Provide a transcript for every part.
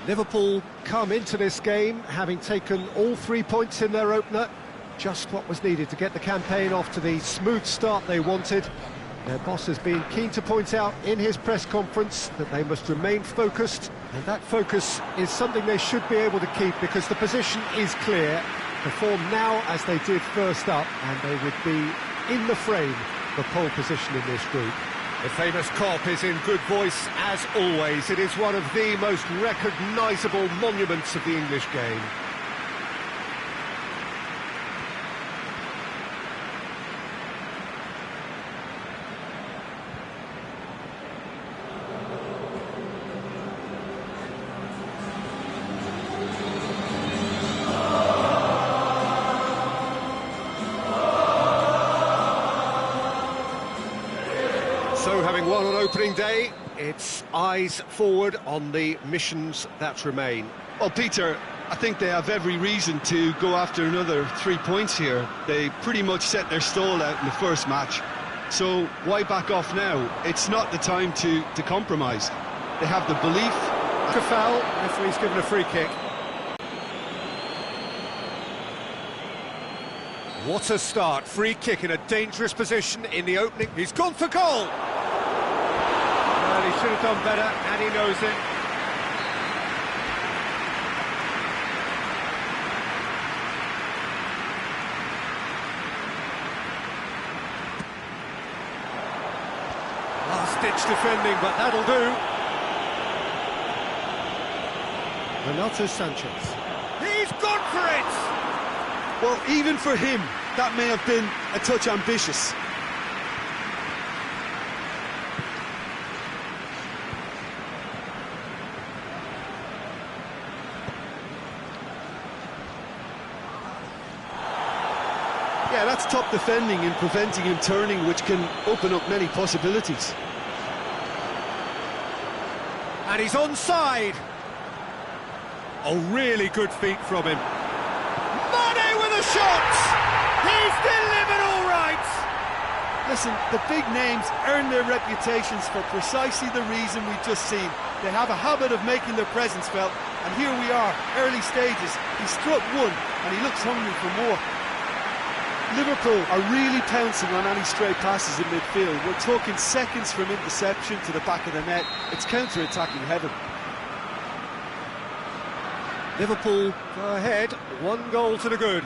Liverpool come into this game having taken all 3 points in their opener. Just what was needed to get the campaign off to the smooth start they wanted. Their boss has been keen to point out in his press conference that they must remain focused, and that focus is something they should be able to keep because the position is clear. Perform now as they did first up, and they would be in the frame for pole position in this group. The famous Kop is in good voice as always. It is one of the most recognisable monuments of the English game. So, having won on opening day, it's eyes forward on the missions that remain. Well, Peter, I think they have every reason to go after another 3 points here. They pretty much set their stall out in the first match. So why back off now? It's not the time to compromise. They have the belief. A foul, referee's given a free kick. What a start, free kick in a dangerous position in the opening. He's gone for goal! Well, he should have done better, and he knows it. Last-ditch defending, but that'll do. Renato Sanchez. He's gone for it! Well, even for him, that may have been a touch ambitious. Yeah, that's top defending and preventing him turning, which can open up many possibilities. And he's onside. Oh, really good feet from him. Mane with a shot! He's delivered all right! Listen, the big names earn their reputations for precisely the reason we've just seen. They have a habit of making their presence felt, and here we are, early stages. He struck one, and he looks hungry for more. Liverpool are really pouncing on any stray passes in midfield. We're talking seconds from interception to the back of the net. It's counter-attacking heaven. Liverpool go ahead, 1 goal to the good.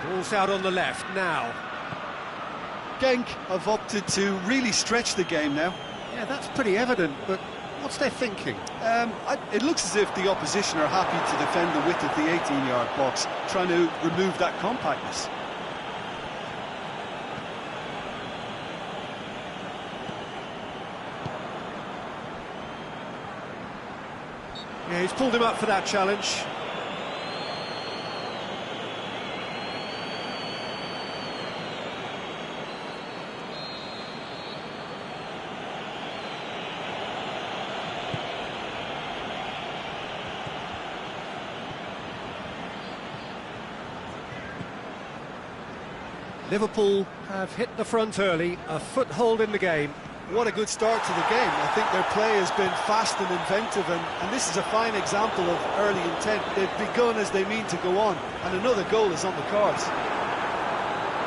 Ball's out on the left now. Genk have opted to really stretch the game now. Yeah, that's pretty evident, but what's their thinking? It looks as if the opposition are happy to defend the width of the 18-yard box, trying to remove that compactness. Yeah, he's pulled him up for that challenge. Liverpool have hit the front early, a foothold in the game. What a good start to the game. I think their play has been fast and inventive, and this is a fine example of early intent. They've begun as they mean to go on, and another goal is on the cards.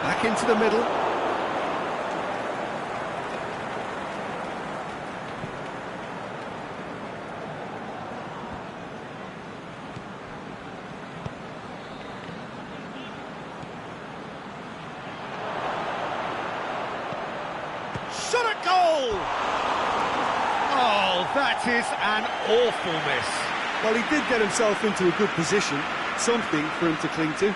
Back into the middle. Shot at goal! Oh, that is an awful miss. Well, he did get himself into a good position, something for him to cling to.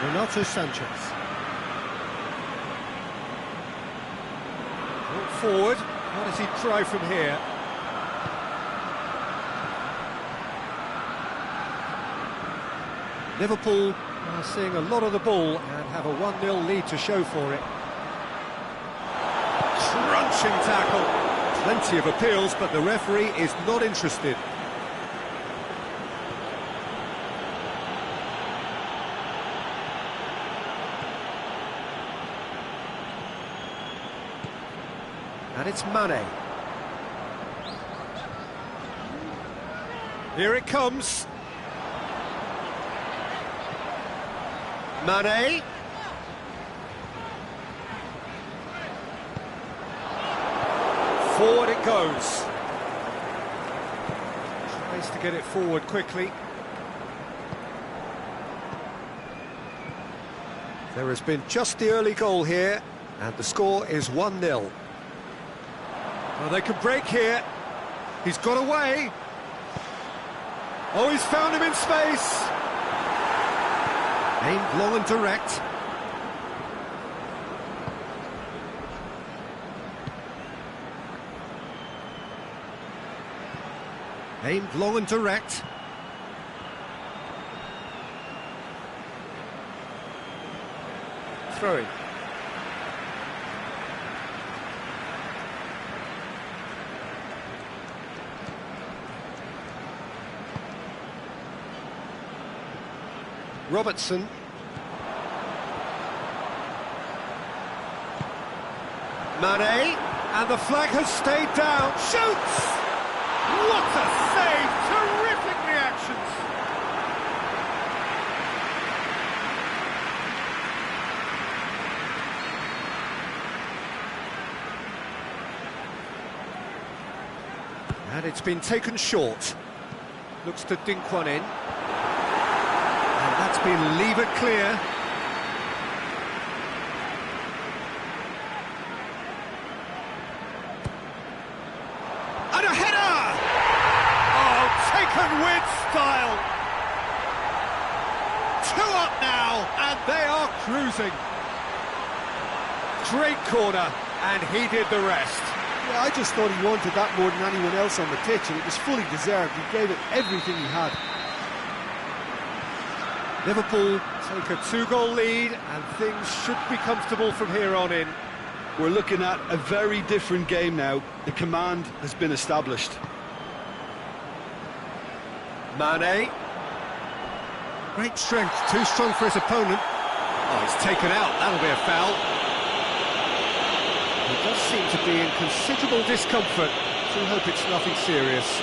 Renato Sanchez. Brought forward. How does he try from here? Liverpool are seeing a lot of the ball and have a 1-0 lead to show for it. Crunching tackle. Plenty of appeals, but the referee is not interested. And it's Mane. Here it comes. Mane. Forward it goes. Tries to get it forward quickly. There has been just the early goal here, and the score is 1-0. Well, they can break here. He's got away. Oh, he's found him in space. Aimed long and direct. Aimed long and direct. Throwing. Robertson. Mane, and the flag has stayed down. Shoots! What a save! Terrific reactions! And it's been taken short. Looks to dink one in. And that's been levered clear. And a header! Oh, taken with style! 2 up now, and they are cruising. Great corner, and he did the rest. Yeah, I just thought he wanted that more than anyone else on the pitch, and it was fully deserved. He gave it everything he had. Liverpool take a 2-goal lead, and things should be comfortable from here on in. We're looking at a very different game now. The command has been established. Mane. Great strength, too strong for his opponent. Oh, he's taken out, that'll be a foul. He does seem to be in considerable discomfort, so we hope it's nothing serious.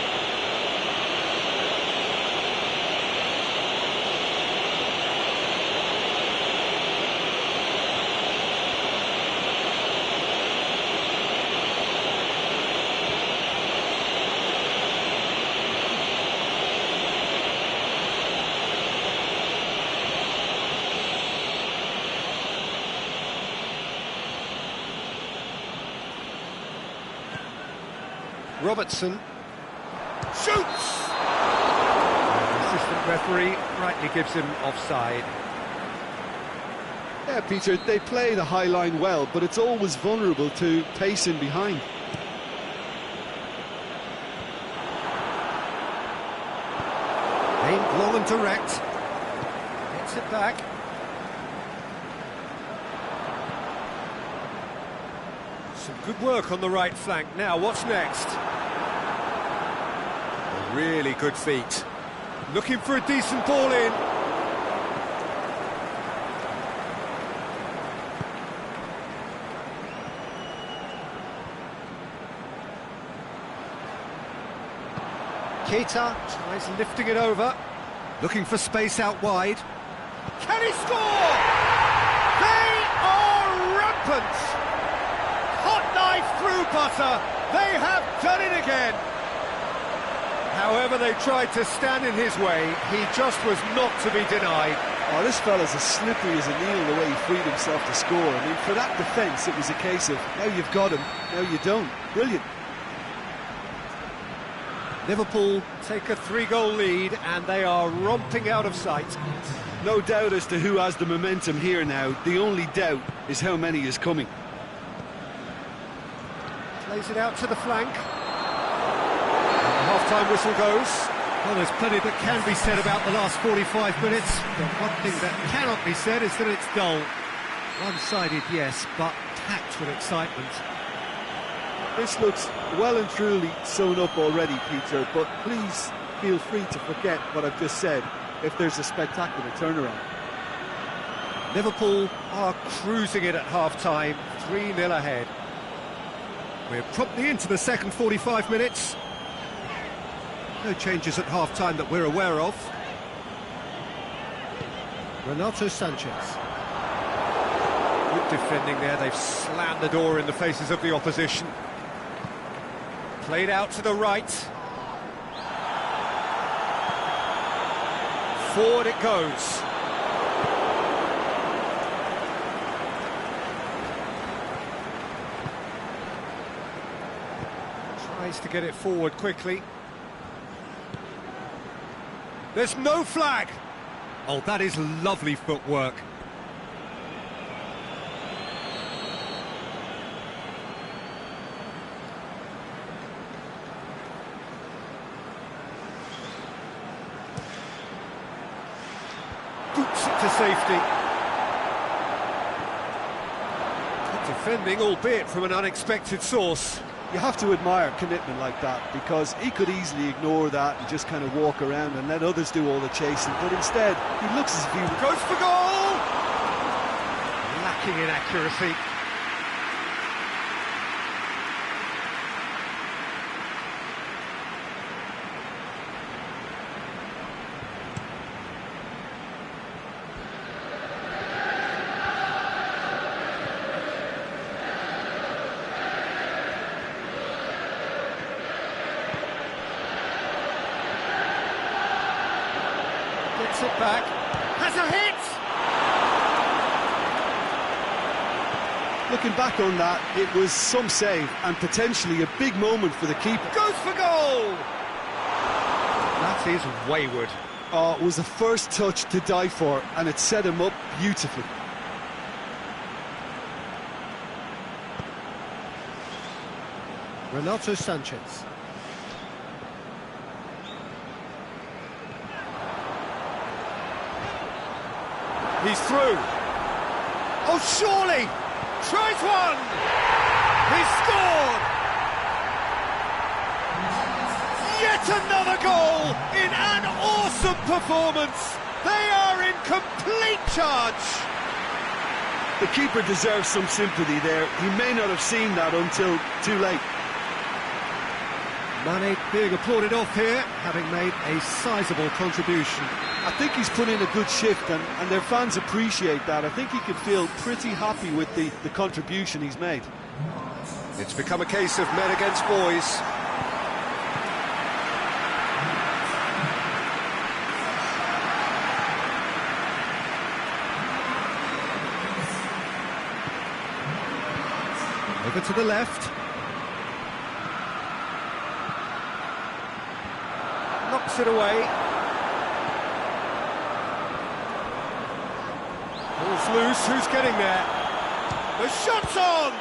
Robertson shoots! The assistant referee rightly gives him offside. Yeah, Peter, they play the high line well, but it's always vulnerable to pace in behind. Aimed long and direct. Gets it back. Some good work on the right flank. Now, what's next? A really good feat. Looking for a decent ball in. Keita tries lifting it over. Looking for space out wide. Can he score? They are rampant! Hot knife through butter. They have done it again. However they tried to stand in his way, he just was not to be denied. Oh, this fella's as slippery as a needle the way he freed himself to score. I mean, for that defence, it was a case of, now you've got him, now you don't. Brilliant. Liverpool take a 3-goal lead, and they are romping out of sight. No doubt as to who has the momentum here now. The only doubt is how many is coming. Plays it out to the flank. And the half-time whistle goes. Well, there's plenty that can be said about the last 45 minutes, but one thing that cannot be said is that it's dull. One-sided, yes, but packed with excitement. This looks well and truly sewn up already, Peter, but please feel free to forget what I've just said if there's a spectacular turnaround. Liverpool are cruising it at half-time, 3-0 ahead. We're promptly into the second 45 minutes. No changes at half-time that we're aware of. Renato Sanchez. Good defending there, they've slammed the door in the faces of the opposition. Played out to the right. Forward it goes. Tries to get it forward quickly. There's no flag! Oh, that is lovely footwork. Boots it to safety. Good defending, albeit from an unexpected source. You have to admire commitment like that, because he could easily ignore that and just kind of walk around and let others do all the chasing, but instead he looks as if he goes for goal! Lacking in accuracy. Gets it back, has a hit! Looking back on that, it was some save and potentially a big moment for the keeper. Goes for goal! That is wayward. Oh, it was the first touch to die for, and it set him up beautifully. Renato Sanchez. He's through. Oh, surely! Tries one! He's scored! Yet another goal in an awesome performance! They are in complete charge! The keeper deserves some sympathy there. He may not have seen that until too late. Mane being applauded off here, having made a sizable contribution. I think he's put in a good shift, and their fans appreciate that. I think he could feel pretty happy with the contribution he's made. It's become a case of men against boys. Over to the left. Knocks it away. Ball's loose, who's getting there? The shot's on!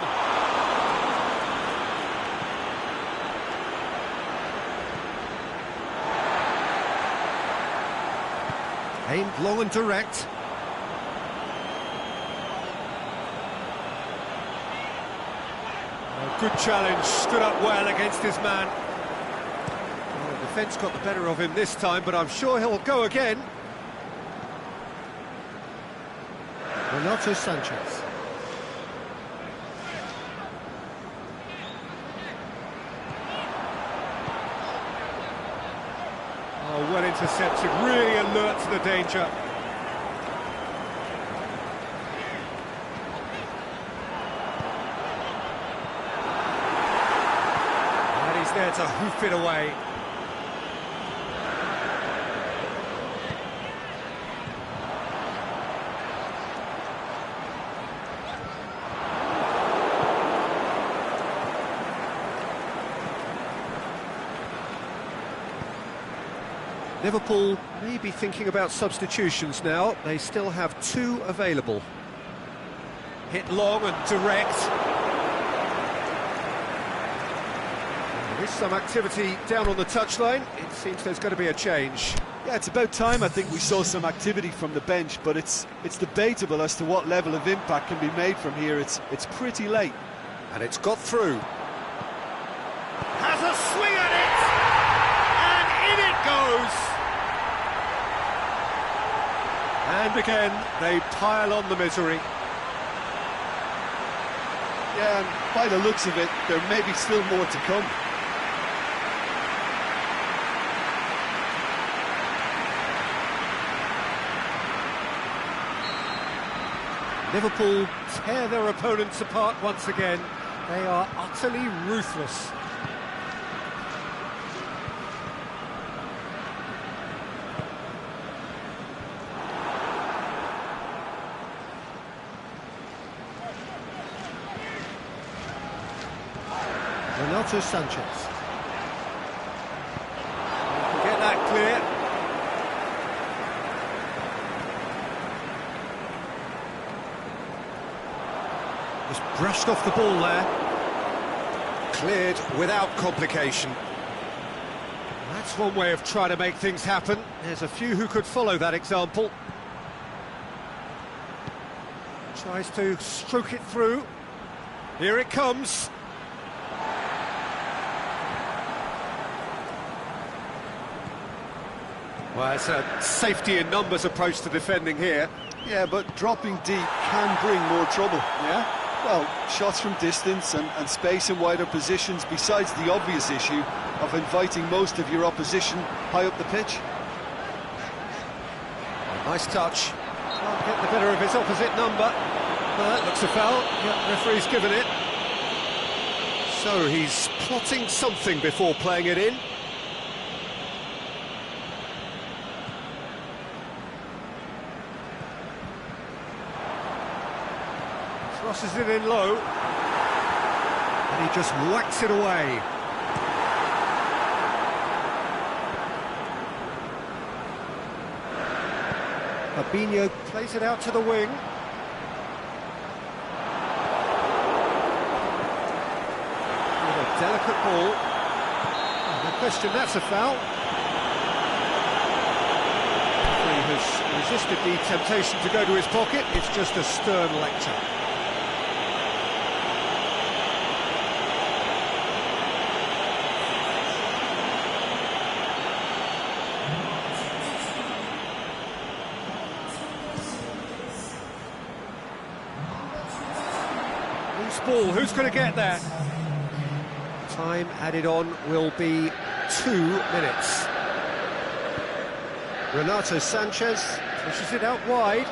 Aimed long and direct. Oh, good challenge, stood up well against his man. Well, the defence got the better of him this time, but I'm sure he'll go again. Renato Sanchez. Oh, well intercepted, really alert to the danger. And he's there to hoof it away. Liverpool may be thinking about substitutions now. They still have two available. Hit long and direct. There is some activity down on the touchline. It seems there's going to be a change. Yeah, it's about time I think we saw some activity from the bench, but it's debatable as to what level of impact can be made from here. It's pretty late. And it's got through. Has a swing at it! And in it goes! And again, they pile on the misery. Yeah, and by the looks of it, there may be still more to come. Liverpool tear their opponents apart once again. They are utterly ruthless. Renato Sanchez. Get that clear. Just brushed off the ball there. Cleared without complication. That's one way of trying to make things happen. There's a few who could follow that example. Tries to stroke it through. Here it comes. Well, it's a safety in numbers approach to defending here. Yeah, but dropping deep can bring more trouble. Yeah? Well, shots from distance and space in wider positions, besides the obvious issue of inviting most of your opposition high up the pitch. Nice touch. Can't get the better of his opposite number. No, that looks a foul. Yeah, referee's given it. So he's plotting something before playing it in. Crosses it in low, and he just whacks it away. Fabinho plays it out to the wing. With a delicate ball. No question, that's a foul. He has resisted the temptation to go to his pocket. It's just a stern lecture. Loose ball, who's going to get there? Time added on will be 2 minutes. Renato Sanchez pushes it out wide.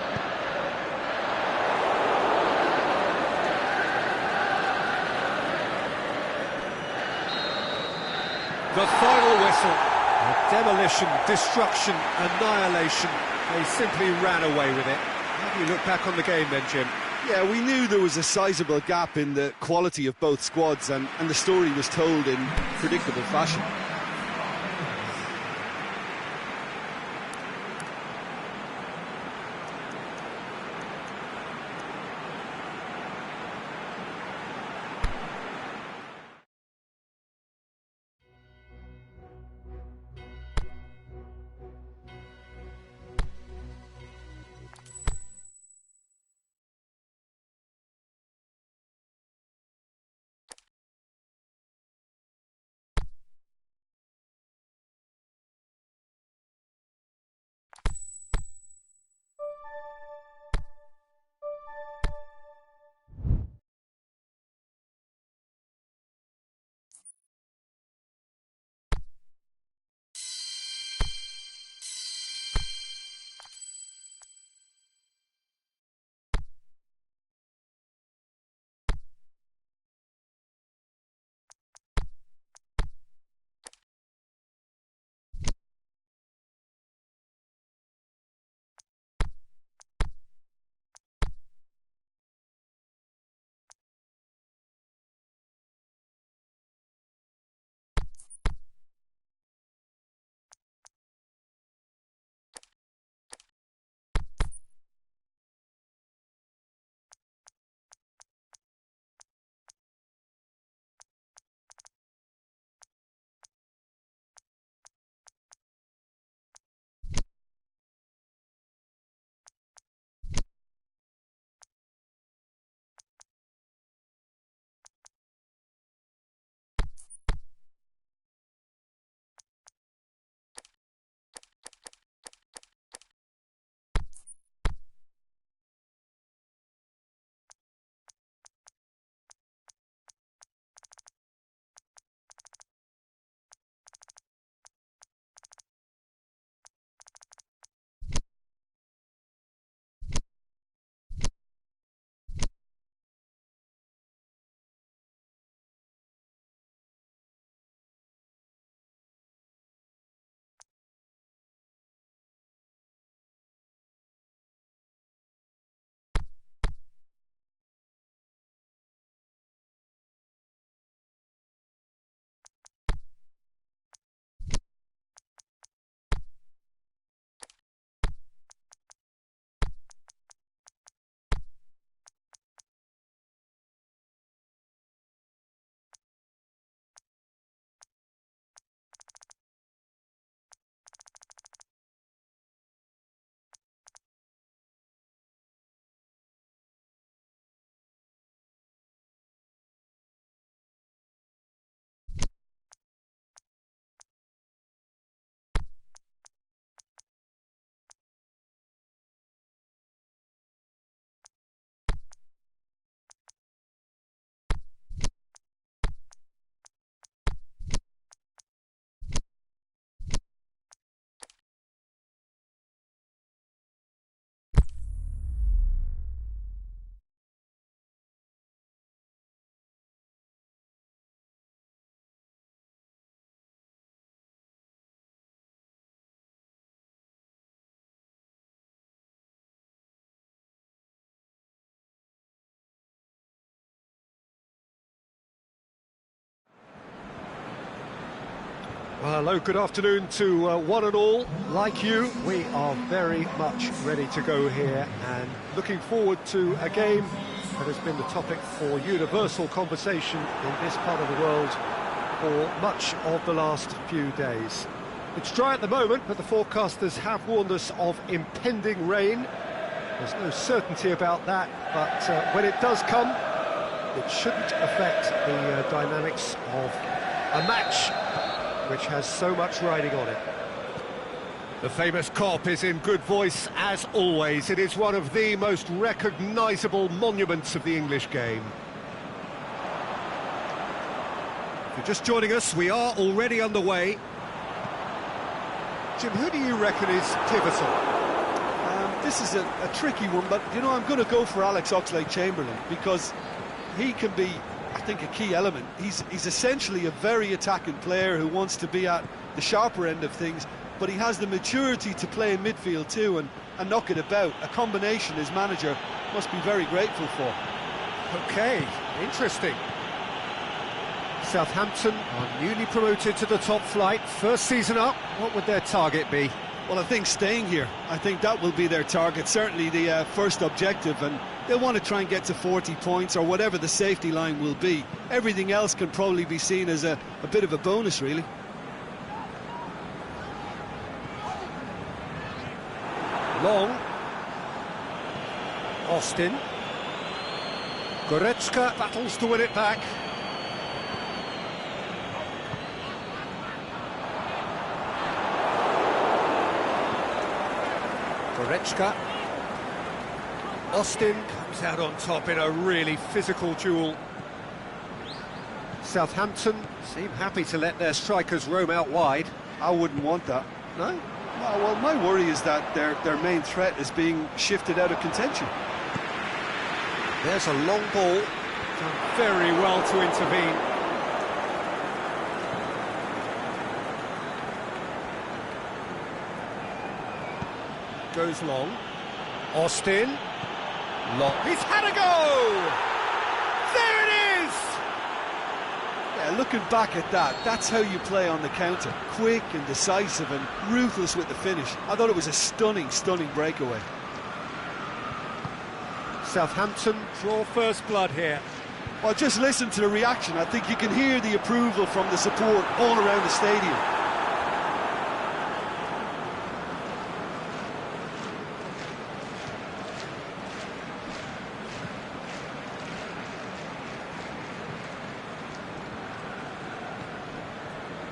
The final whistle. Demolition, destruction, annihilation. They simply ran away with it. How do you look back on the game then, Jim? Yeah, we knew there was a sizable gap in the quality of both squads, and the story was told in predictable fashion. Well, hello, good afternoon to one and all. Like you, we are very much ready to go here and looking forward to a game that has been the topic for universal conversation in this part of the world for much of the last few days. It's dry at the moment, but the forecasters have warned us of impending rain. There's no certainty about that, but when it does come, it shouldn't affect the dynamics of a match which has so much riding on it. The famous Kop is in good voice as always. It is one of the most recognisable monuments of the English game. If you're just joining us, we are already underway. Jim, who do you reckon is pivotal? This is a tricky one, but, you know, I'm going to go for Alex Oxlade-Chamberlain because he can be, I think, a key element. He's essentially a very attacking player who wants to be at the sharper end of things, but he has the maturity to play in midfield too and knock it about, a combination his manager must be very grateful for. OK, interesting. Southampton are newly promoted to the top flight, first season up. What would their target be? Well, I think staying here. I think that will be their target, certainly the first objective, and they'll want to try and get to 40 points or whatever the safety line will be. Everything else can probably be seen as a bit of a bonus, really. Long. Austin. Goretzka battles to win it back. Goretzka. Austin comes out on top in a really physical duel. Southampton seem happy to let their strikers roam out wide. I wouldn't want that. No? Well, my worry is that their main threat is being shifted out of contention. There's a long ball. Done very well to intervene. Goes long. Austin. Long. He's had a go! There it is! Yeah, looking back at that, that's how you play on the counter. Quick and decisive and ruthless with the finish. I thought it was a stunning, stunning breakaway. Southampton draw first blood here. Well, just listen to the reaction. I think you can hear the approval from the support all around the stadium.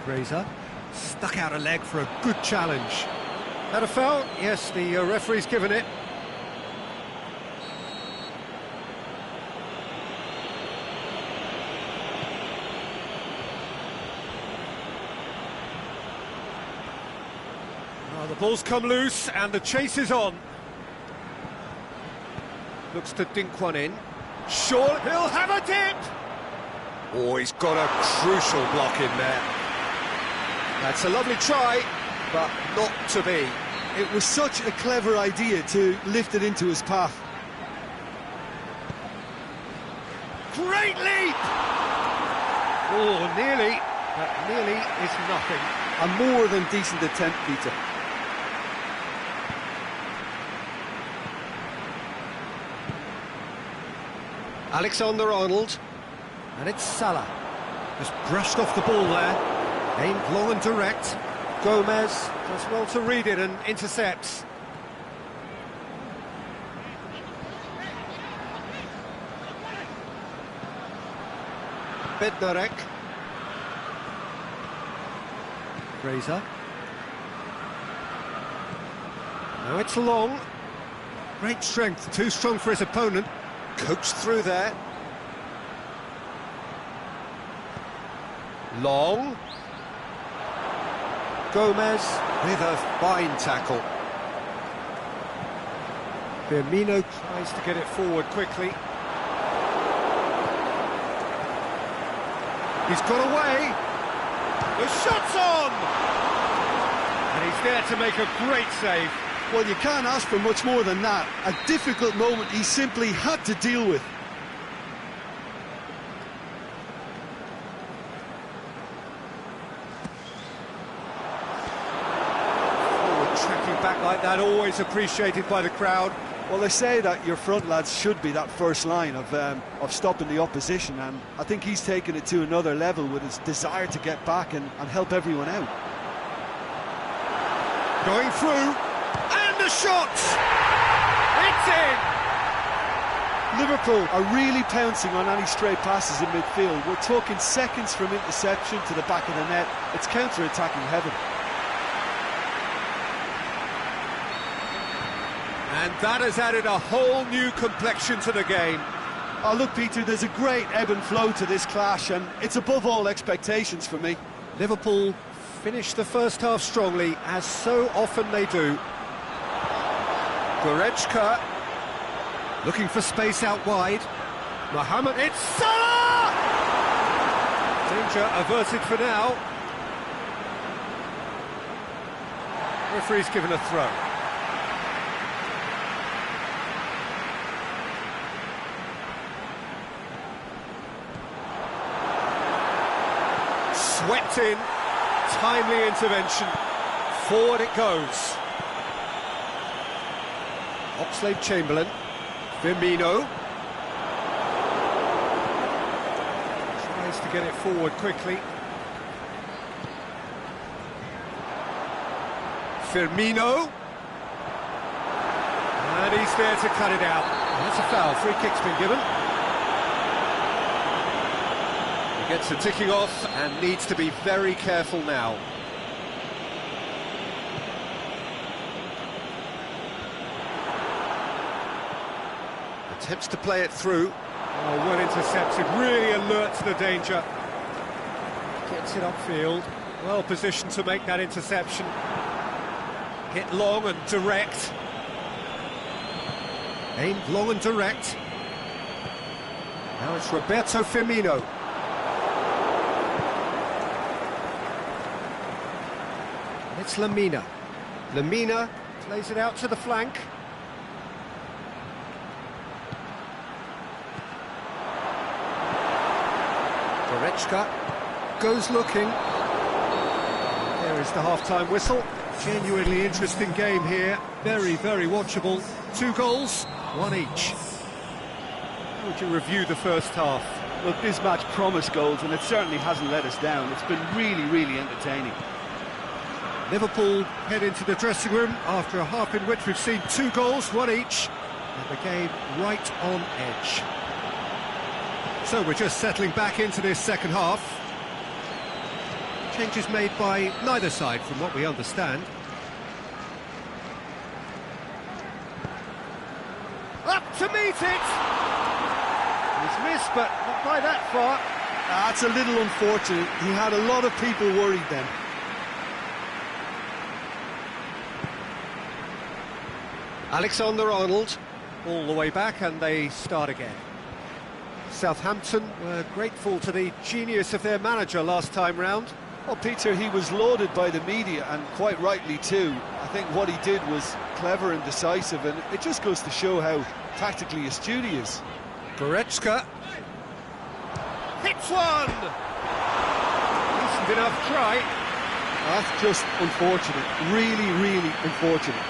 Fraser stuck out a leg for a good challenge. Had a foul? Yes, the referee's given it. Oh, the ball's come loose and the chase is on. Looks to dink one in. Sure, he'll have a dip! Oh, he's got a crucial block in there. That's a lovely try, but not to be. It was such a clever idea to lift it into his path. Great leap! Oh, nearly, but nearly is nothing. A more than decent attempt, Peter. Alexander-Arnold, and it's Salah. Just brushed off the ball there. Aimed long and direct. Gomez does well to read it and intercepts. Bednarek. Fraser. Now it's Long. Great strength, too strong for his opponent. Coaxed through there. Long. Gomez with a fine tackle. Firmino tries to get it forward quickly. He's got away. The shot's on! And he's there to make a great save. Well, you can't ask for much more than that. A difficult moment he simply had to deal with. back like that, always appreciated by the crowd. Well, they say that your front lads should be that first line of stopping the opposition, and I think he's taken it to another level with his desire to get back and help everyone out. Going through, and the shot! It's in! Liverpool are really pouncing on any stray passes in midfield. We're talking seconds from interception to the back of the net. It's counter-attacking heaven. And that has added a whole new complexion to the game. Oh, look, Peter, there's a great ebb and flow to this clash, and it's above all expectations for me. Liverpool finished the first half strongly, as so often they do. Goretzka Looking for space out wide. Mohamed, it's Salah! Danger averted for now. Referee's given a throw. Swept in, timely intervention. Forward it goes. Oxlade-Chamberlain. Firmino. Tries to get it forward quickly. Firmino. And he's there to cut it out. That's a foul. Free kick's been given. He gets the ticking off and needs to be very careful now. Attempts to play it through. Oh, well intercepted, really alert to the danger. Gets it upfield, well positioned to make that interception. Hit long and direct. Aimed long and direct. Now it's Roberto Firmino. It's Lamina. Lamina plays it out to the flank. Goretzka goes looking. There is the half-time whistle. Genuinely interesting game here. Very, very watchable. 2 goals, 1 each. How would you review the first half? Look, this match promised goals, and it certainly hasn't let us down. It's been really, really entertaining. Liverpool head into the dressing room after a half in which we've seen 2 goals, 1 each. And the game right on edge. So we're just settling back into this second half. Changes made by neither side from what we understand. Up to meet it! He's missed, but not by that far. That's a little unfortunate. He had a lot of people worried then. Alexander-Arnold, all the way back, and they start again. Southampton were grateful to the genius of their manager last time round. Well, Peter, he was lauded by the media, and quite rightly too. I think what he did was clever and decisive, and it just goes to show how tactically astute he is. Goretzka hits one! Decent enough try. That's just unfortunate, really, really unfortunate.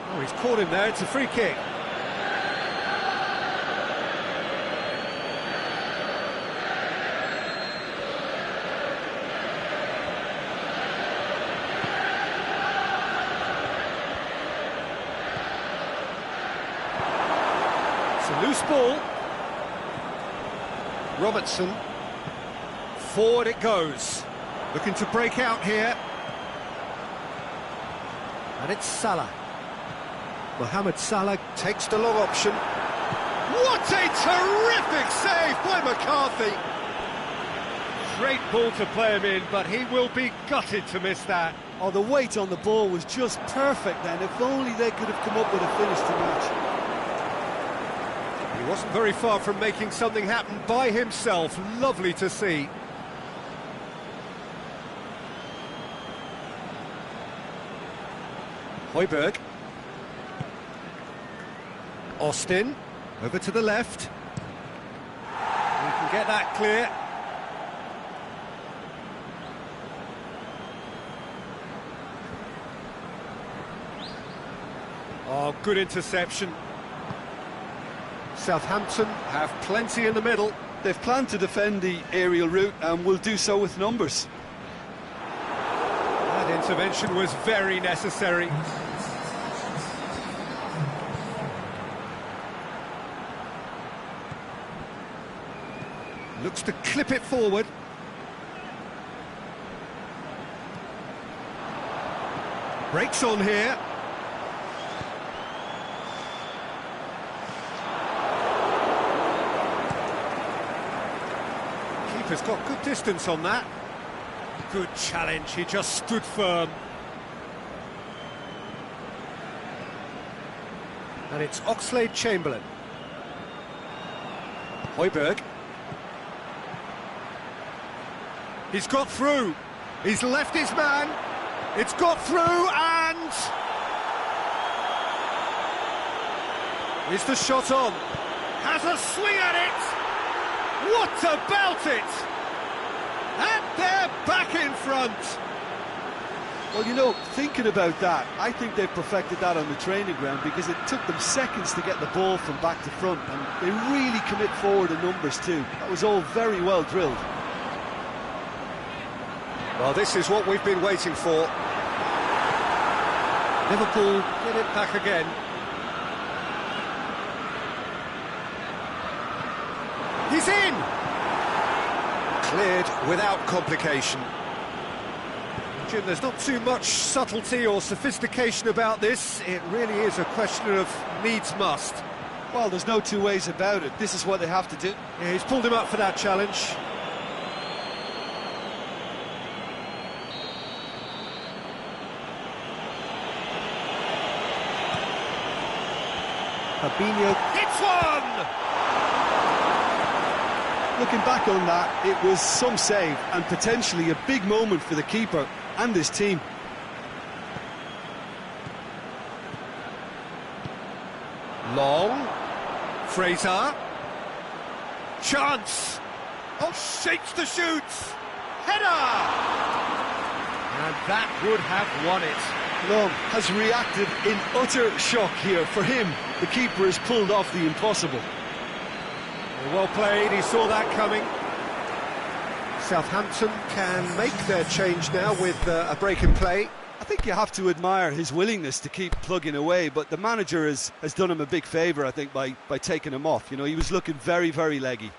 Oh, he's caught him there, it's a free kick. It's a loose ball. Robertson. Forward it goes. Looking to break out here. And it's Salah. Mohamed Salah takes the long option. What a terrific save by McCarthy! Great ball to play him in, but he will be gutted to miss that. Oh, the weight on the ball was just perfect then. If only they could have come up with a finish to match. He wasn't very far from making something happen by himself. Lovely to see. Højbjerg. Austin, over to the left. We can get that clear. Oh, good interception. Southampton have plenty in the middle. They've planned to defend the aerial route and will do so with numbers. That intervention was very necessary. Looks to clip it forward. Breaks on here. Keeper's got good distance on that. Good challenge, he just stood firm. And it's Oxlade-Chamberlain. Højbjerg. He's got through. He's left his man. It's got through and... Is the shot on? has a swing at it! What about it? And they're back in front. Well, you know, thinking about that, I think they've perfected that on the training ground because it took them seconds to get the ball from back to front, and they really commit forward in numbers too. That was all very well drilled. Well, this is what we've been waiting for. Liverpool get it back again. He's in! Cleared without complication. Jim, there's not too much subtlety or sophistication about this. It really is a question of needs must. Well, there's no two ways about it. This is what they have to do. Yeah, he's pulled him up for that challenge. Fabinho hits one! Looking back on that, it was some save and potentially a big moment for the keeper and his team. Long. Fraser. Chance. Oh, shakes the shoot. Header! And that would have won it. Long has reacted in utter shock here. For him, the keeper has pulled off the impossible. Well played, he saw that coming. Southampton can make their change now with a break in play. I think you have to admire his willingness to keep plugging away, but the manager has done him a big favour, I think, by taking him off. You know, he was looking very, very leggy.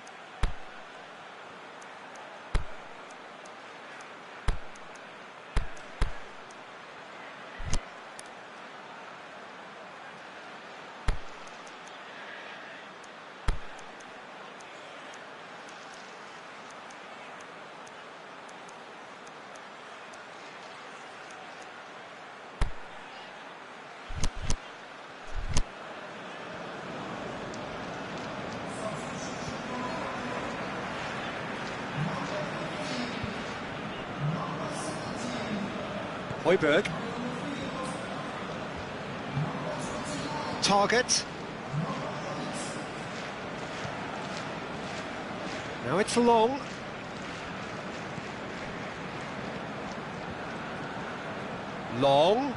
Højbjerg. Target. Now it's Long. Long.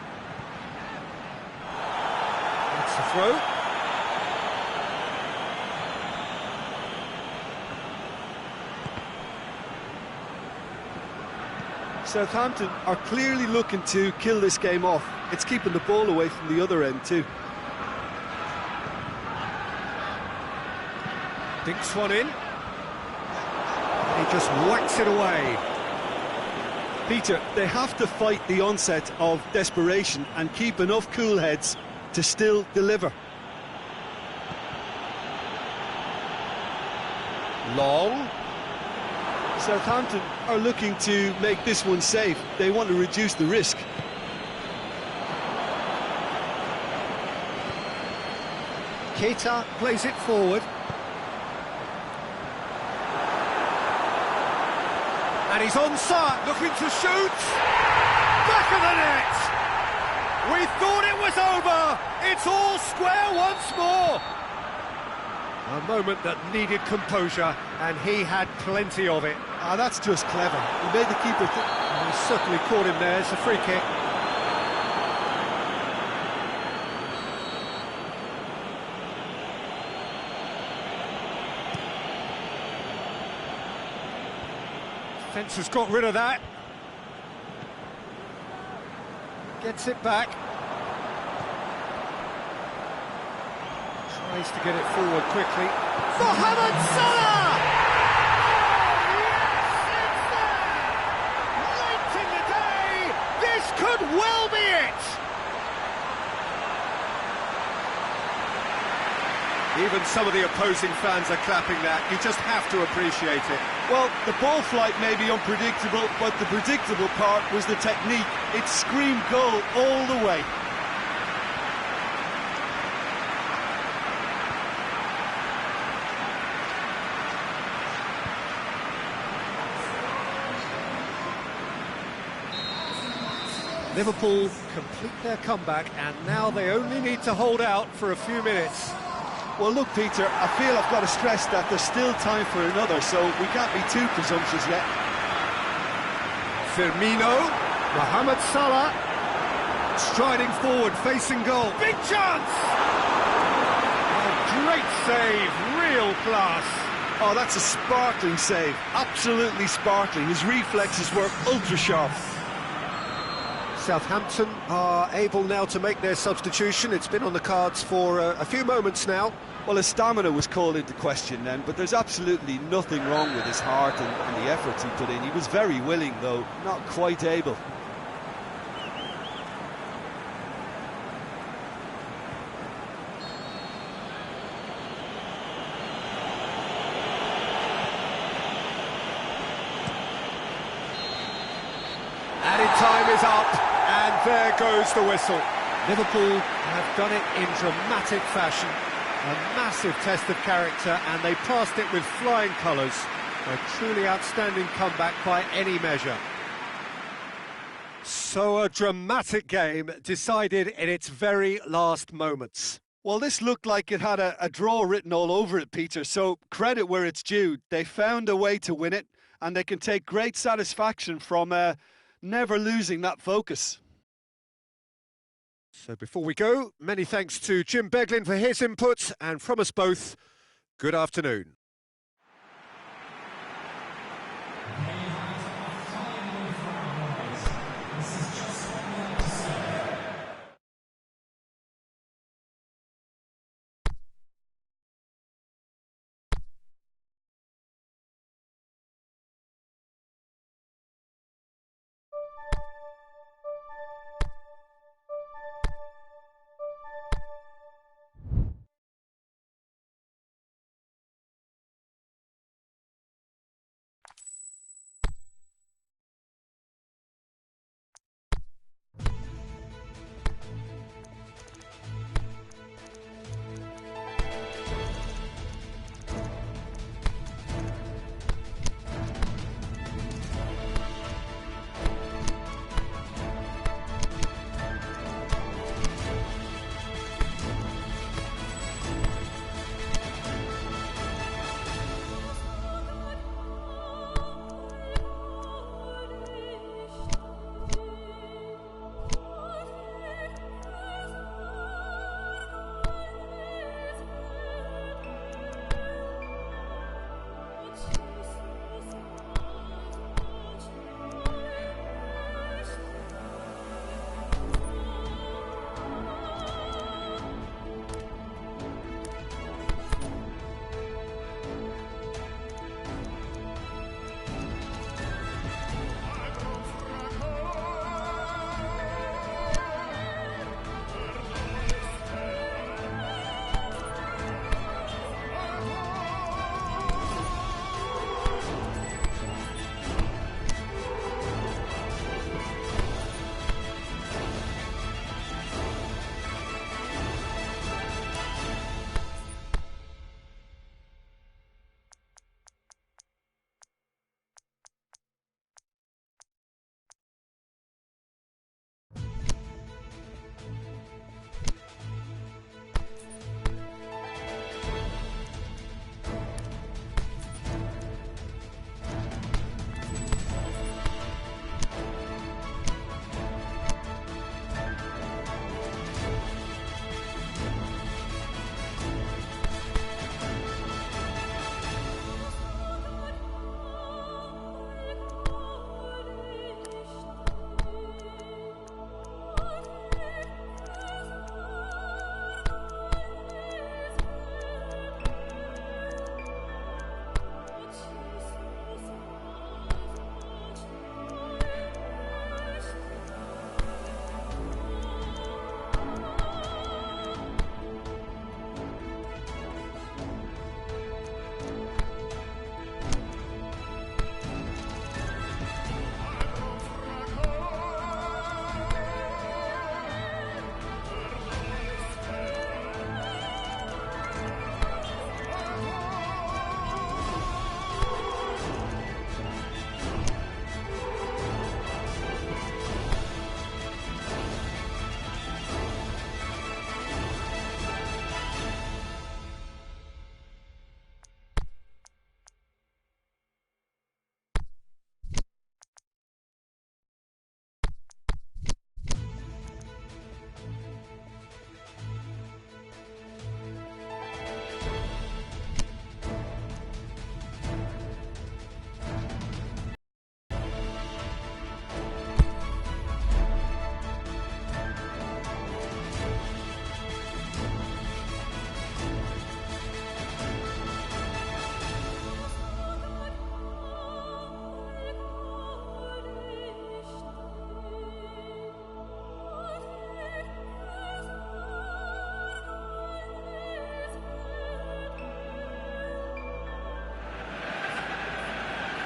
That's the throw. Southampton are clearly looking to kill this game off. It's keeping the ball away from the other end too. Dinks one in. He just whacks it away. Peter, they have to fight the onset of desperation and keep enough cool heads to still deliver. Long. Southampton are looking to make this one safe. They want to reduce the risk. Keita plays it forward. And he's onside, looking to shoot. Back of the net. We thought it was over. It's it's all square once more. A moment that needed composure, and he had plenty of it. Ah, that's just clever. He made the keeper He certainly caught him there. It's a free kick. Defence has got rid of that. Gets it back. Tries to get it forward quickly. Mohamed Salah! Late in the day, this could well be it! Even some of the opposing fans are clapping that. You just have to appreciate it. Well, the ball flight may be unpredictable, but the predictable part was the technique. It screamed goal all the way. Liverpool complete their comeback, and now they only need to hold out for a few minutes. Well, look, Peter, I feel I've got to stress that there's still time for another, so we can't be too presumptuous yet. Firmino, Mohamed Salah, striding forward, facing goal. Big chance! Oh, great save, real class. Oh, that's a sparkling save, absolutely sparkling. His reflexes were ultra-sharp. Southampton are able now to make their substitution. It's been on the cards for a few moments now. Well, his stamina was called into question then, but there's absolutely nothing wrong with his heart and the efforts he put in. He was very willing, though, not quite able. Added time is up, and there goes the whistle. Liverpool have done it in dramatic fashion. A massive test of character, and they passed it with flying colours. A truly outstanding comeback by any measure. So a dramatic game decided in its very last moments. Well, this looked like it had a draw written all over it, Peter, so credit where it's due. They found a way to win it, and they can take great satisfaction from never losing that focus. So before we go, many thanks to Jim Beglin for his input, and from us both, good afternoon.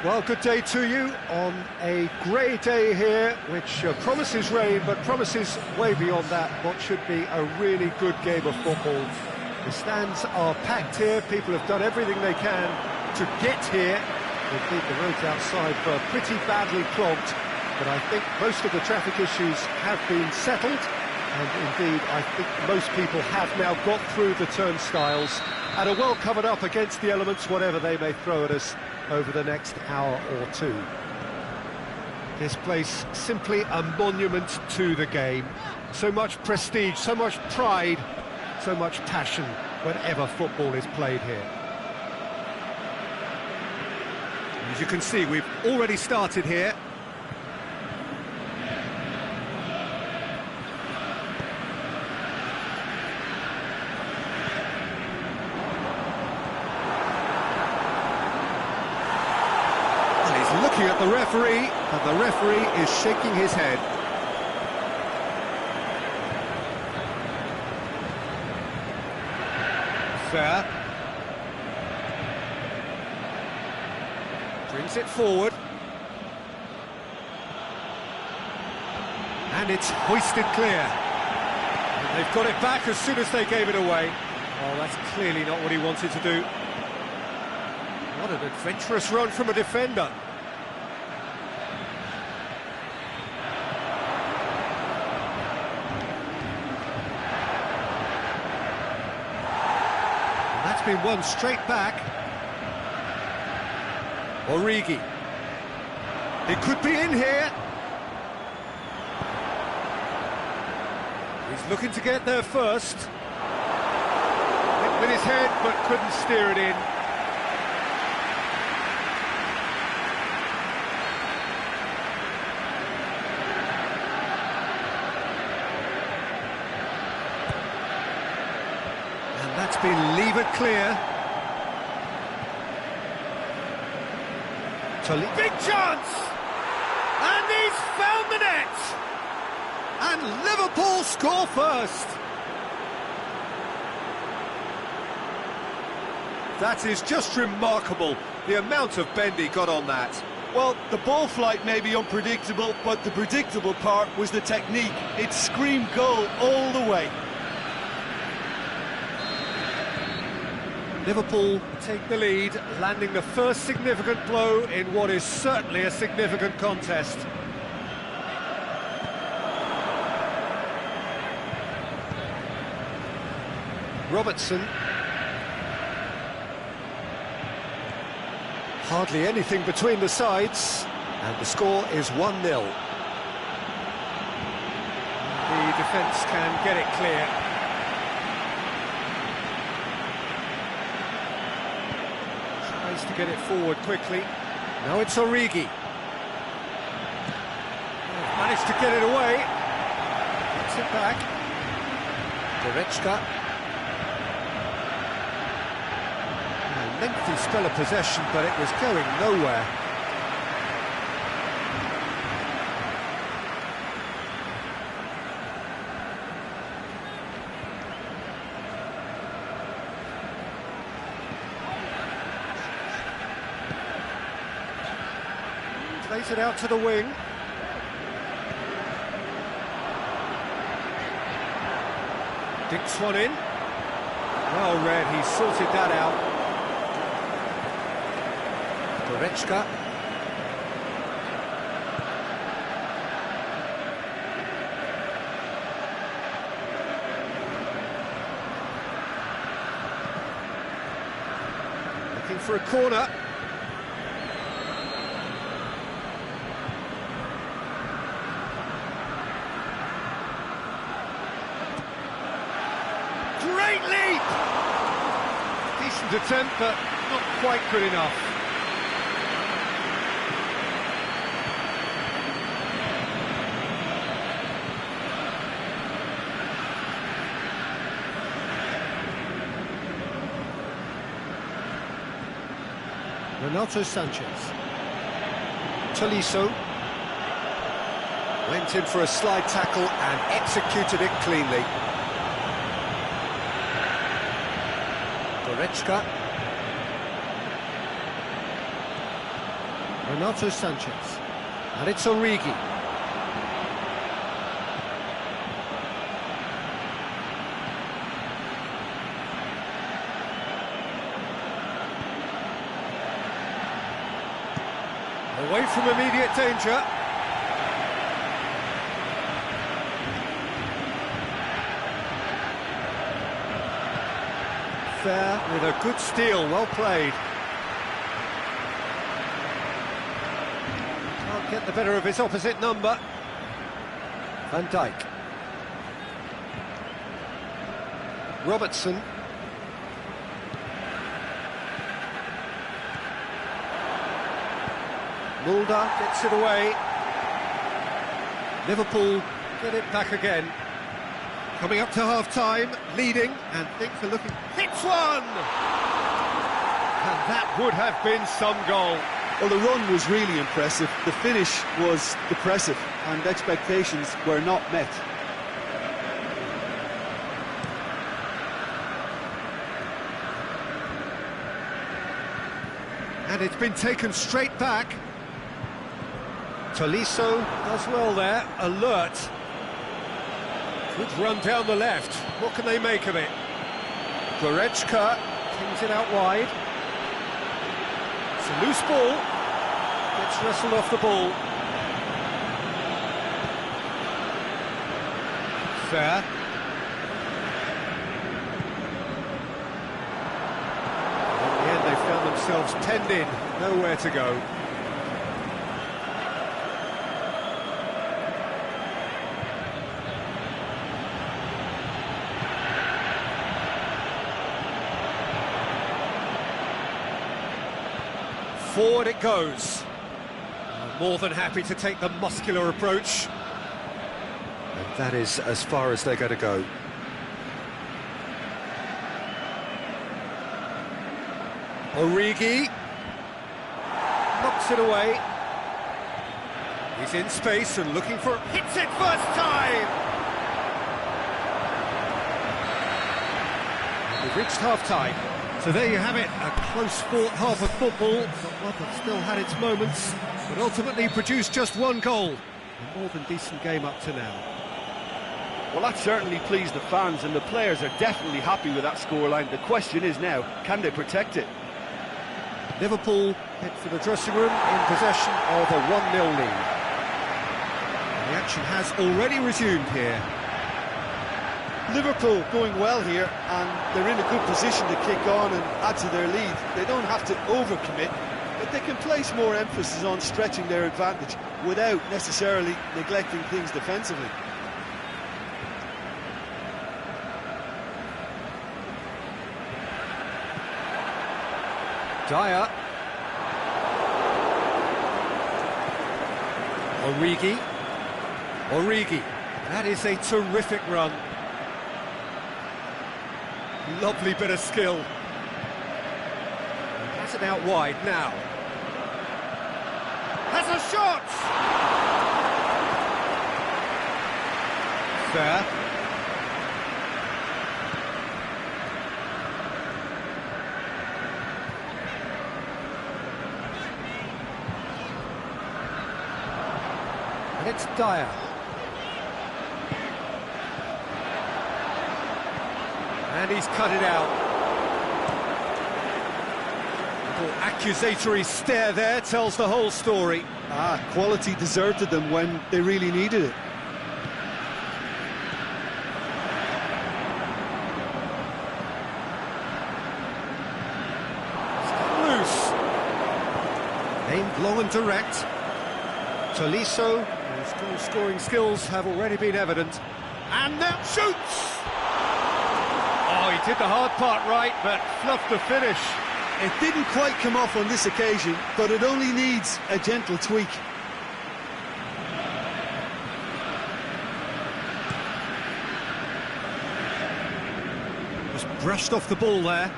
Well, good day to you on a grey day here, which promises rain, but promises way beyond that what should be a really good game of football. The stands are packed here, people have done everything they can to get here. Indeed, the roads outside were pretty badly clogged, but I think most of the traffic issues have been settled, and indeed, I think most people have now got through the turnstiles and are well covered up against the elements, whatever they may throw at us over the next hour or two. This place, simply a monument to the game. So much prestige, so much pride, so much passion whenever football is played here. As you can see, we've already started here. Looking at the referee, and the referee is shaking his head. Fair. Brings it forward. And it's hoisted clear. And they've got it back as soon as they gave it away. Oh, that's clearly not what he wanted to do. What an adventurous run from a defender. That's been won straight back. Origi. It could be in here. He's looking to get there first. Hit with his head, but couldn't steer it in. That's been levered clear. Big chance! And he's found the net! And Liverpool score first! That is just remarkable, the amount of bend he got on that. Well, the ball flight may be unpredictable, but the predictable part was the technique. It screamed goal all the way. Liverpool take the lead, landing the first significant blow in what is certainly a significant contest. Robertson. Hardly anything between the sides, and the score is 1-0. The defence can get it clear. To get it forward quickly. Now it's Origi. Managed to get it away. Gets it back. Goretzka. A lengthy spell of possession, but it was going nowhere. Plays it out to the wing. Dinks one in. Well read, he sorted that out. Goretzka. Looking for a corner. Great leap! Decent attempt, but not quite good enough. Renato Sanchez. Tolisso. Went in for a slide tackle and executed it cleanly. Goretzka. Renato Sanchez. And it's Origi. Away from immediate danger. Fair with a good steal, well played. Can't get the better of his opposite number. Van Dijk. Robertson. Mulder gets it away. Liverpool get it back again. Coming up to half-time, leading, and things are looking... Hits one! And that would have been some goal. Well, the run was really impressive. The finish was depressive, and expectations were not met. And it's been taken straight back. Tolisso does well there, alert. Good run down the left. What can they make of it? Goretzka kings it out wide. It's a loose ball. Gets wrestled off the ball. Fair. In the end, they found themselves penned in. Nowhere to go. Forward it goes. More than happy to take the muscular approach. And that is as far as they're going to go. Origi. Knocks it away. He's in space and looking for... Hits it first time! We've reached half-time. So there you have it, a close-fought half of football, but one that still had its moments, but ultimately produced just one goal. A more than decent game up to now. Well, that certainly pleased the fans, and the players are definitely happy with that scoreline. The question is now, can they protect it? Liverpool head for the dressing room in possession of a 1-0 lead. And the action has already resumed here. Liverpool going well here, and they're in a good position to kick on and add to their lead. They don't have to overcommit, but they can place more emphasis on stretching their advantage without necessarily neglecting things defensively. Dyer. Origi. Origi. That is a terrific run. Lovely bit of skill. Has it out wide now. Has a shot! Fair. And it's Dyer. And he's cut it out. Little accusatory stare there tells the whole story. Quality deserted them when they really needed it. Loose. Aimed long and direct. Tolisso, whose goal-scoring skills have already been evident. And now shoots! Oh, he did the hard part right, but fluffed the finish. It didn't quite come off on this occasion, but it only needs a gentle tweak. Just brushed off the ball there.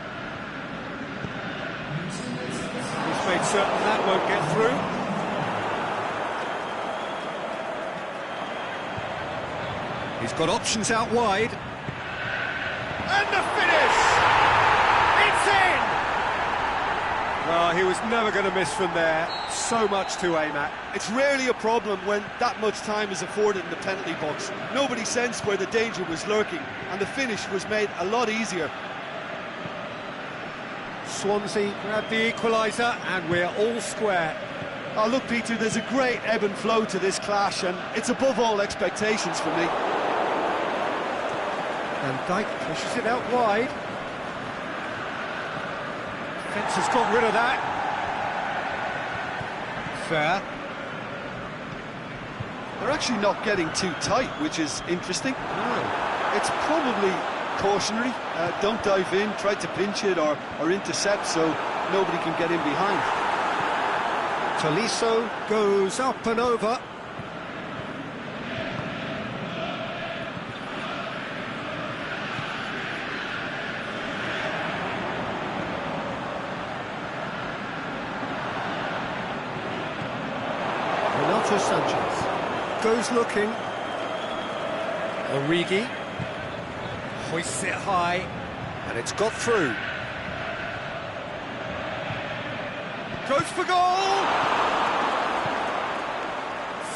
He's made certain that won't get through. He's got options out wide. And the finish! It's in! Oh, he was never going to miss from there. So much to aim at. It's rarely a problem when that much time is afforded in the penalty box. Nobody sensed where the danger was lurking, and the finish was made a lot easier. Swansea grabbed the equaliser, and we're all square. Oh, look, Peter, there's a great ebb and flow to this clash, and it's above all expectations for me. And Dyke pushes it out wide. Defence has got rid of that. Fair. They're actually not getting too tight, which is interesting. No. It's probably cautionary. Don't dive in, try to pinch it or intercept so nobody can get in behind. Tolisso goes up and over. Renato Sanchez goes looking. Origi hoists it high, and it's got through. Goes for goal!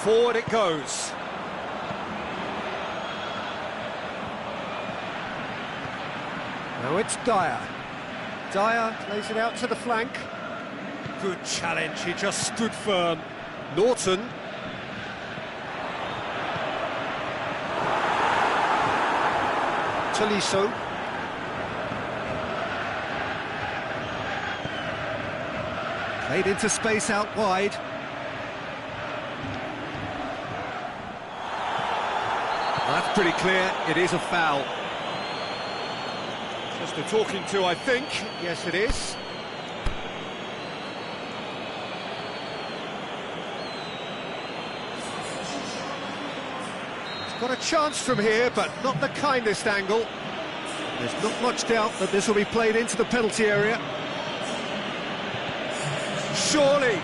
Forward it goes. Now it's Dyer. Dyer plays it out to the flank. Good challenge, he just stood firm. Norton. Tolisso. Played into space out wide. That's pretty clear, it is a foul. Just a talking to, I think. Yes, it is. He's got a chance from here, but not the kindest angle. There's not much doubt that this will be played into the penalty area. Surely.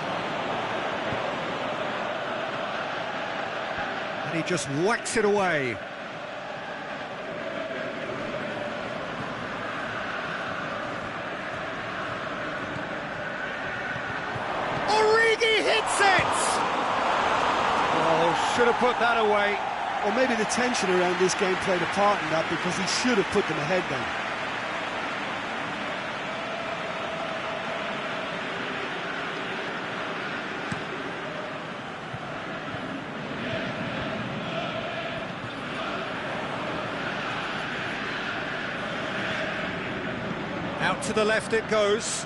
And he just whacks it away. Origi hits it! Oh, should have put that away. Or maybe the tension around this game played a part in that, because he should have put them ahead then. Out to the left it goes.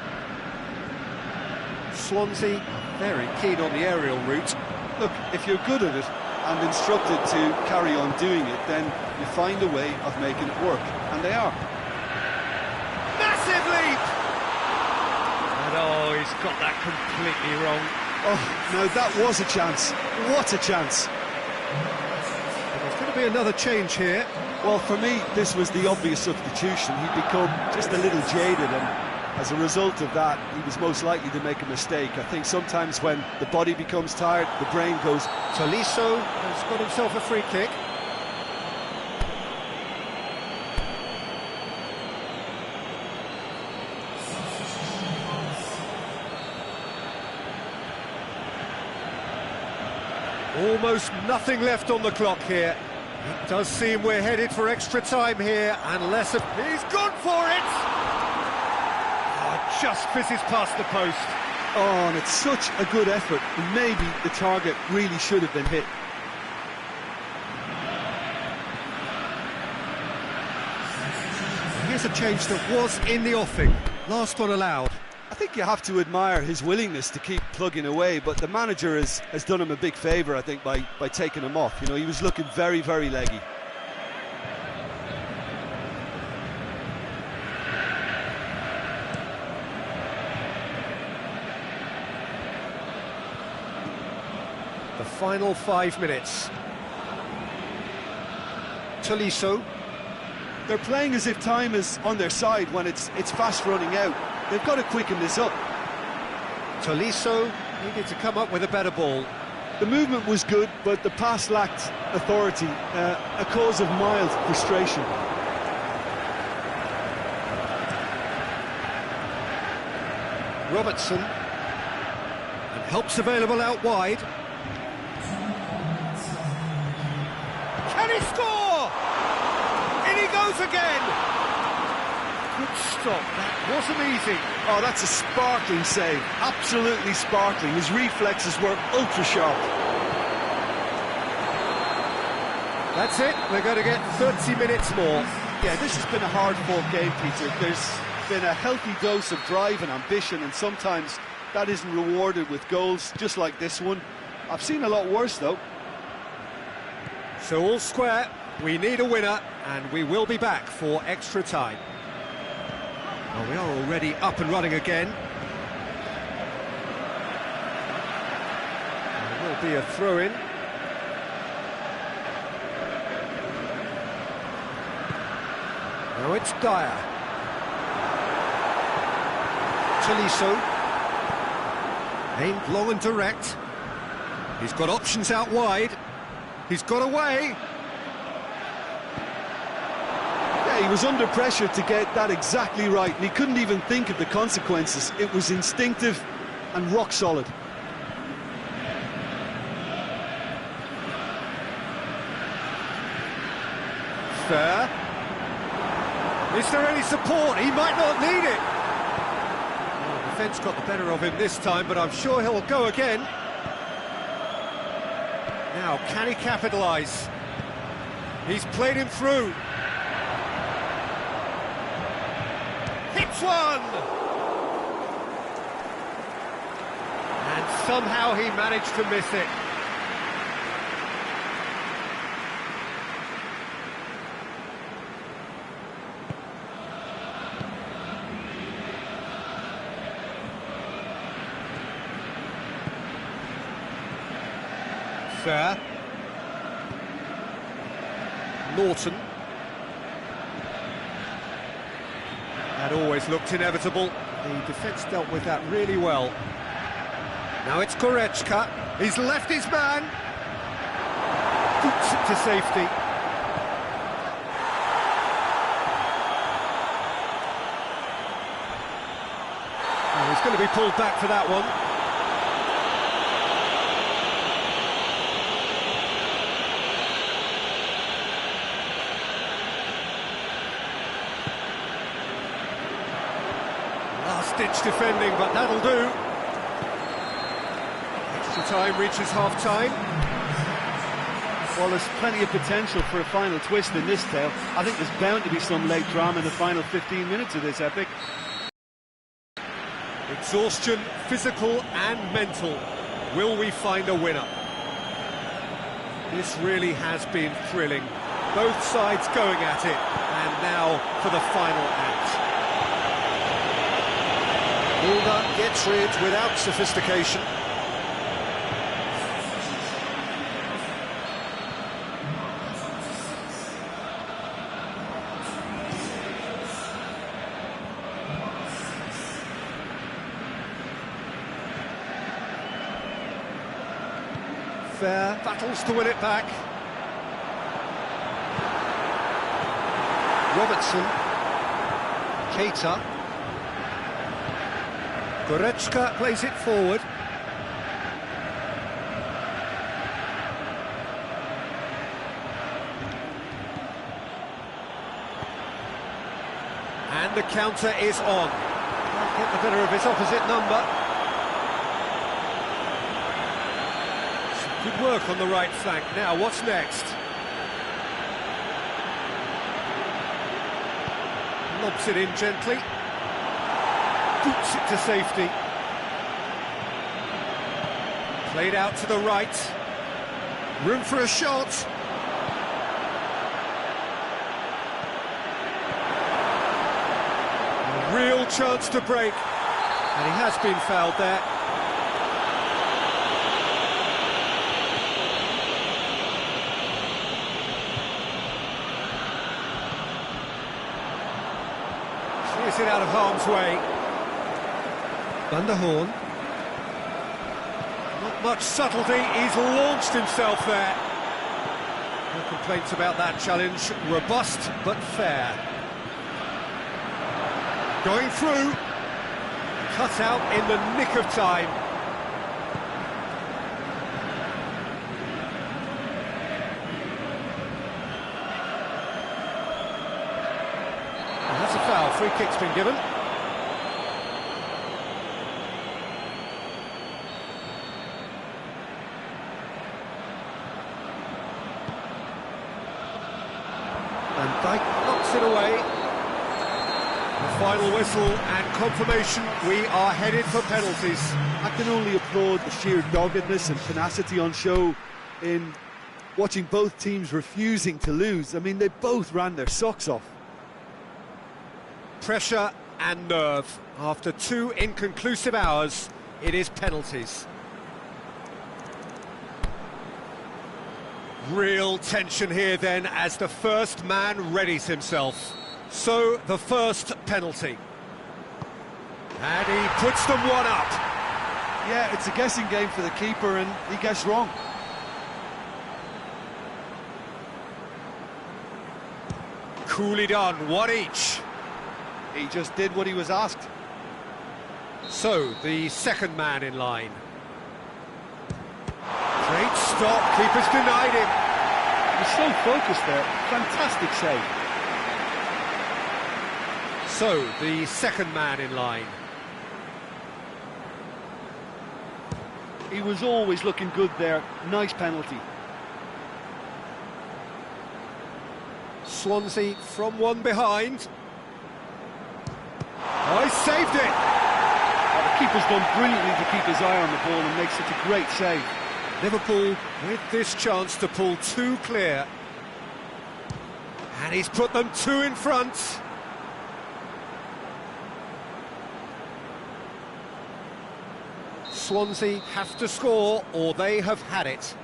Swansea very keen on the aerial route. Look, if you're good at it and instructed to carry on doing it, then you find a way of making it work, and they are. Massive leap! And oh, he's got that completely wrong. Oh, no, that was a chance. What a chance. There's going to be another change here. Well, for me, this was the obvious substitution. He'd become just a little jaded, and as a result of that, he was most likely to make a mistake. I think sometimes when the body becomes tired, the brain goes. Tolisso has got himself a free kick. Almost nothing left on the clock here. It does seem we're headed for extra time here, unless he's gone for it! Oh, just fizzes past the post. Oh, and it's such a good effort. Maybe the target really should have been hit. Here's a change that was in the offing. Last one allowed. I think you have to admire his willingness to keep plugging away, but the manager has done him a big favour, I think, by taking him off. You know, he was looking very, very leggy. The final 5 minutes. Tolisso. They're playing as if time is on their side when it's fast running out. They've got to quicken this up. Tolisso needed to come up with a better ball. The movement was good, but the pass lacked authority, a cause of mild frustration. Robertson. And help's available out wide. Can he score? In he goes again! Good stop, that wasn't easy. Oh, that's a sparkling save, absolutely sparkling. His reflexes were ultra-sharp. That's it, we're going to get 30 minutes more. Yeah, this has been a hard-fought game, Peter. There's been a healthy dose of drive and ambition, and sometimes that isn't rewarded with goals, just like this one. I've seen a lot worse, though. So all square, we need a winner, and we will be back for extra time. Well, we are already up and running again. There will be a throw-in. Now it's Dyer. Tolisso. Aimed long and direct. He's got options out wide. He's got away. Yeah, he was under pressure to get that exactly right, and he couldn't even think of the consequences. It was instinctive and rock solid. Fair. Is there any support? He might not need it. Well, the defence got the better of him this time, but I'm sure he'll go again. Now, can he capitalise? He's played him through. Hits one! And somehow he managed to miss it. Fair. Norton. That always looked inevitable. The defence dealt with that really well. Now it's Goretzka. He's left his man. Boots it to safety. Oh, he's going to be pulled back for that one. Last-ditch defending, but that'll do. Extra time reaches half-time. Well, there's plenty of potential for a final twist in this tale. I think there's bound to be some late drama in the final 15 minutes of this epic. Exhaustion, physical and mental. Will we find a winner? This really has been thrilling. Both sides going at it. And now for the final act. Mulder gets rid without sophistication. Fair battles to win it back. Robertson. Keita. Goretzka plays it forward. And the counter is on. Can't get the better of his opposite number. Some good work on the right flank. Now, what's next? Lobs it in gently. Boots it to safety. Played out to the right. Room for a shot. A real chance to break. And he has been fouled there. Clears it out of harm's way. Van der Horn. Not much subtlety, he's launched himself there. No complaints about that challenge. Robust but fair. Going through. cut out in the nick of time. And that's a foul. Free kick's been given. And Dijk knocks it away. The final whistle and confirmation, we are headed for penalties. I can only applaud the sheer doggedness and tenacity on show in watching both teams refusing to lose. I mean, they both ran their socks off. Pressure and nerve. After 2 inconclusive hours, it is penalties. Real tension here then as the first man readies himself. So, the first penalty. And he puts them one up. Yeah, it's a guessing game for the keeper and he gets wrong. Coolly done, 1 each. He just did what he was asked. So, the second man in line. Great stop, keeper's denied him. He was so focused there, fantastic save. So, the second man in line. He was always looking good there, nice penalty. Swansea from one behind. Oh, he saved it! The keeper's done brilliantly to keep his eye on the ball and make such a great save. Liverpool with this chance to pull 2 clear. And he's put them 2 in front. Swansea have to score or they have had it.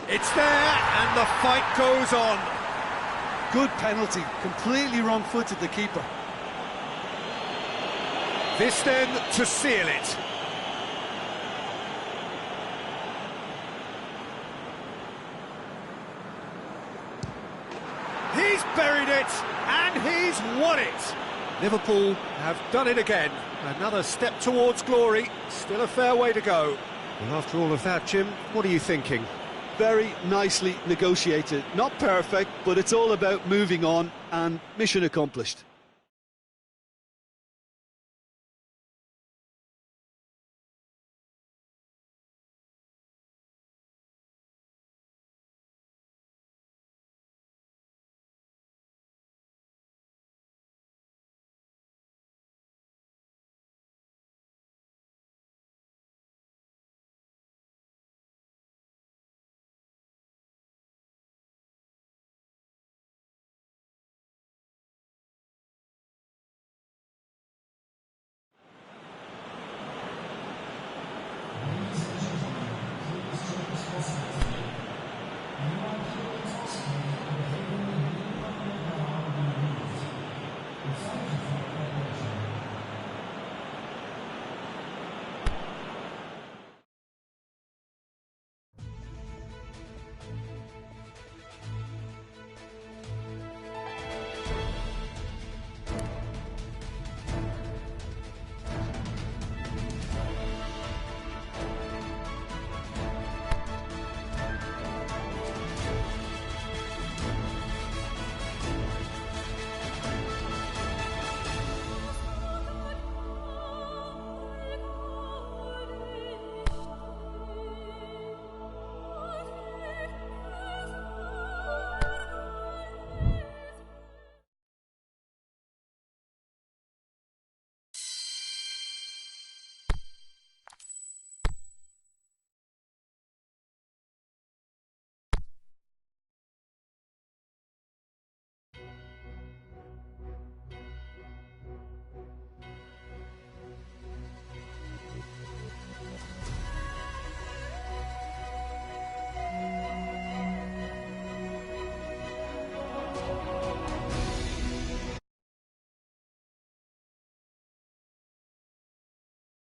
It's there and the fight goes on. Good penalty, completely wrong-footed the keeper. This then to seal it. He's buried it, and he's won it. Liverpool have done it again. Another step towards glory. Still a fair way to go. Well, after all of that, Jim, what are you thinking? Very nicely negotiated. Not perfect, but it's all about moving on, and mission accomplished.